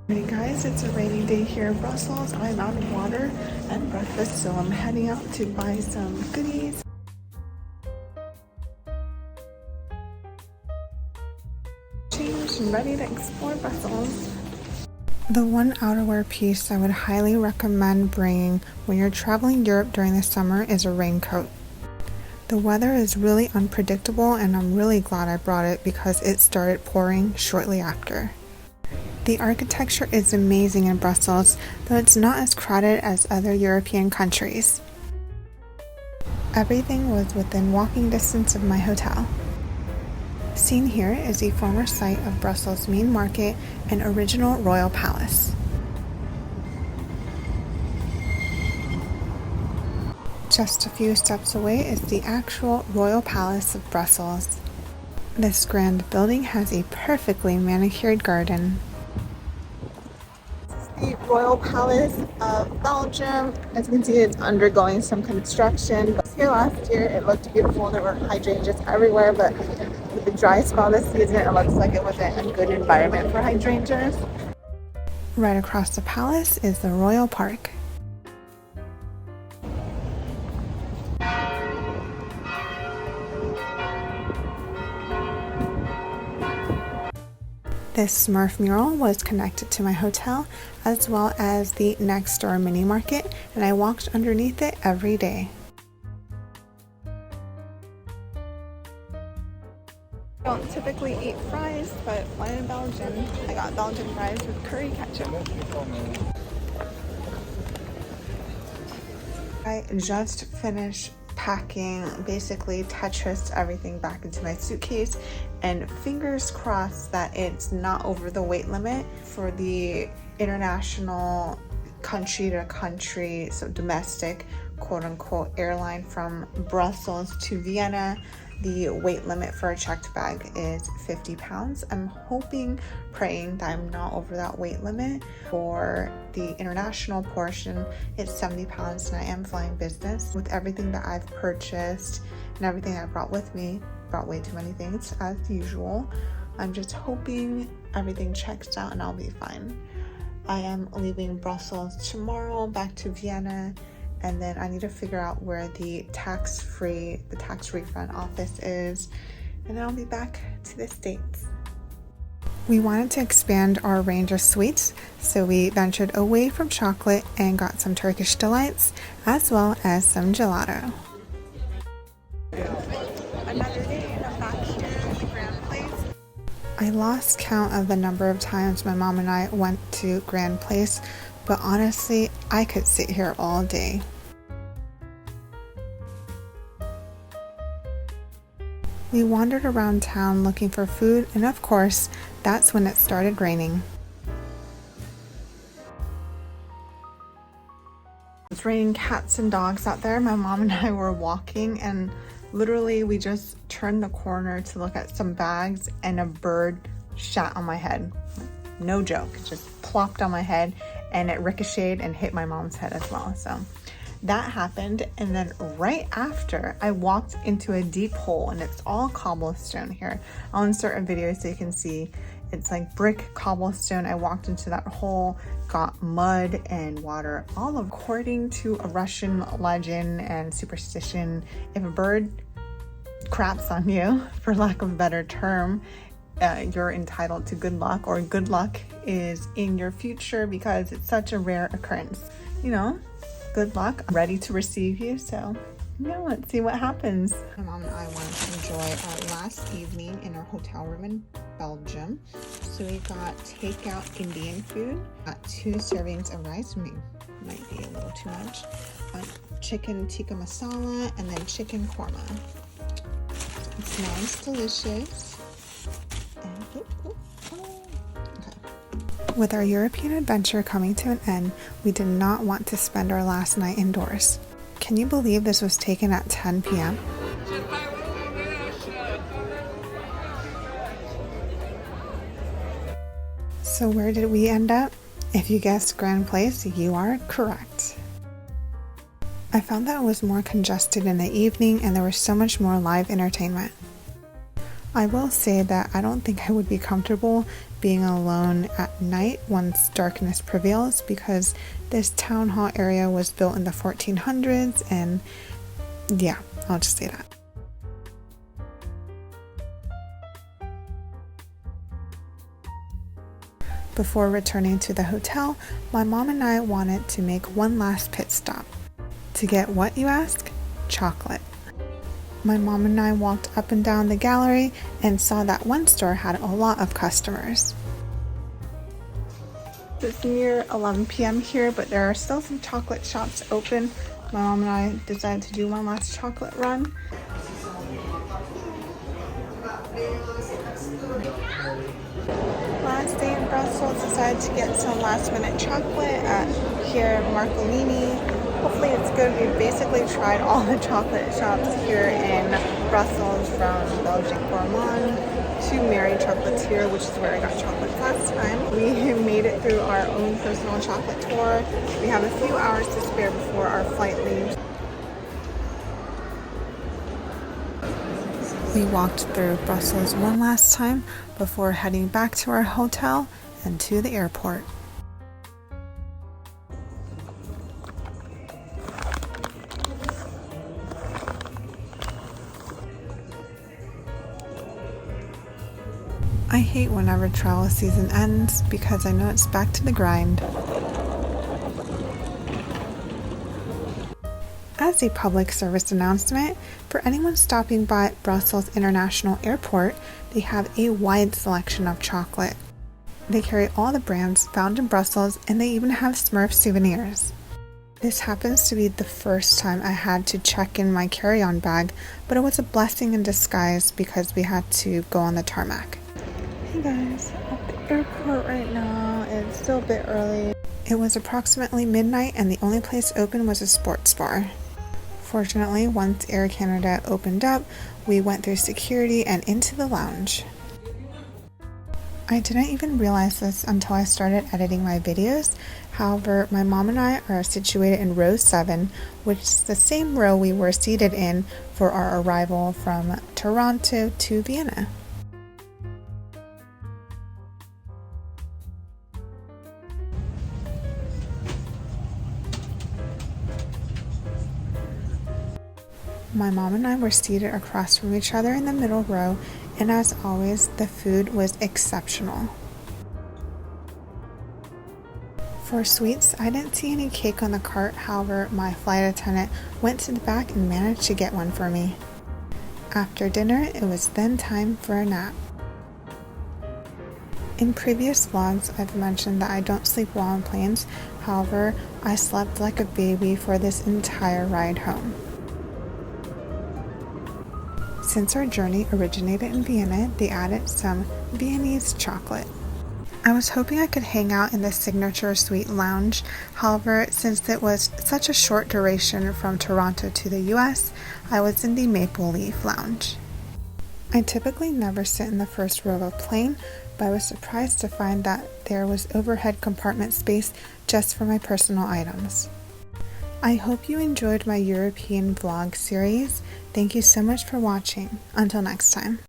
Hey guys, it's a rainy day here in Brussels. I'm out of water and breakfast, so I'm heading out to buy some goodies. Changed and ready to explore Brussels. The one outerwear piece I would highly recommend bringing when you're traveling Europe during the summer is a raincoat. The weather is really unpredictable and I'm really glad I brought it because it started pouring shortly after. The architecture is amazing in Brussels, though it's not as crowded as other European countries. Everything was within walking distance of my hotel. Seen here is the former site of Brussels' main market and original royal palace. Just a few steps away is the actual Royal Palace of Brussels. This grand building has a perfectly manicured garden. The Royal Palace of Belgium. As you can see, it's undergoing some construction. But here last year, it looked beautiful. There were hydrangeas everywhere, but with the dry spell this season, it looks like it wasn't a good environment for hydrangeas. Right across the palace is the Royal Park. This Smurf mural was connected to my hotel as well as the next door mini market, and I walked underneath it every day. I don't typically eat fries, but when in Belgium, I got Belgian fries with curry ketchup. I just finished packing, basically Tetris everything back into my suitcase, and fingers crossed that it's not over the weight limit for the international country to country, so domestic quote-unquote airline from Brussels to Vienna. The weight limit for a checked bag is 50 pounds. I'm hoping, praying that I'm not over that weight limit. For the international portion, it's 70 pounds and I am flying business. With everything that I've purchased and everything I brought with me, brought way too many things as usual. I'm just hoping everything checks out and I'll be fine. I am leaving Brussels tomorrow back to Vienna, and then I need to figure out where the tax refund office is, and then I'll be back to the States. We wanted to expand our range of sweets, so we ventured away from chocolate and got some Turkish delights as well as some gelato. Another day and I'm back here at the Grand Place. I lost count of the number of times my mom and I went to Grand Place, but honestly, I could sit here all day. We wandered around town looking for food, and of course, that's when it started raining. It's raining cats and dogs out there. My mom and I were walking, and literally we just turned the corner to look at some bags, and a bird shat on my head. No joke, it just plopped on my head, and it ricocheted and hit my mom's head as well. So that happened, and then right after I walked into a deep hole, and it's all cobblestone here. I'll insert a video so you can see. It's like brick cobblestone. I walked into that hole, got mud and water all according to a Russian legend and superstition. If a bird craps on you, for lack of a better term, you're entitled to good luck, or good luck is in your future because it's such a rare occurrence. You know, good luck. I'm ready to receive you, so yeah, let's see what happens. My mom and I wanted to enjoy our last evening in our hotel room in Belgium, so we got takeout Indian food, got 2 servings of rice, might be a little too much, chicken tikka masala, and then chicken korma. It smells delicious. With our European adventure coming to an end, we did not want to spend our last night indoors. Can you believe this was taken at 10 p.m.? So where did we end up? If you guessed Grand Place, you are correct. I found that it was more congested in the evening and there was so much more live entertainment. I will say that I don't think I would be comfortable being alone at night once darkness prevails, because this town hall area was built in the 1400s, and yeah, I'll just say that. Before returning to the hotel, my mom and I wanted to make one last pit stop. To get what, you ask? Chocolate. My mom and I walked up and down the gallery and saw that one store had a lot of customers. It's near 11 p.m. here, but there are still some chocolate shops open. My mom and I decided to do one last chocolate run. Last day in Brussels, decided to get some last minute chocolate at here Marcolini. Hopefully it's good. We basically tried all the chocolate shops here in Brussels, from Belgian Gourmand to Mary Chocolatier, which is where I got chocolate last time. We made it through our own personal chocolate tour. We have a few hours to spare before our flight leaves. We walked through Brussels one last time before heading back to our hotel and to the airport. I hate whenever travel season ends because I know it's back to the grind. As a public service announcement, for anyone stopping by Brussels International Airport, they have a wide selection of chocolate. They carry all the brands found in Brussels, and they even have Smurf souvenirs. This happens to be the first time I had to check in my carry-on bag, but it was a blessing in disguise because we had to go on the tarmac. Hey guys, at the airport right now. It's still a bit early. It was approximately midnight and the only place open was a sports bar. Fortunately, once Air Canada opened up, we went through security and into the lounge. I didn't even realize this until I started editing my videos. However, my mom and I are situated in row 7, which is the same row we were seated in for our arrival from Toronto to Vienna. My mom and I were seated across from each other in the middle row, and as always, the food was exceptional. For sweets, I didn't see any cake on the cart. However, my flight attendant went to the back and managed to get one for me. After dinner, it was then time for a nap. In previous vlogs, I've mentioned that I don't sleep well on planes. However, I slept like a baby for this entire ride home. Since our journey originated in Vienna, they added some Viennese chocolate. I was hoping I could hang out in the signature suite lounge. However, since it was such a short duration from Toronto to the US, I was in the Maple Leaf lounge. I typically never sit in the first row of a plane, but I was surprised to find that there was overhead compartment space just for my personal items. I hope you enjoyed my European vlog series. Thank you so much for watching. Until next time.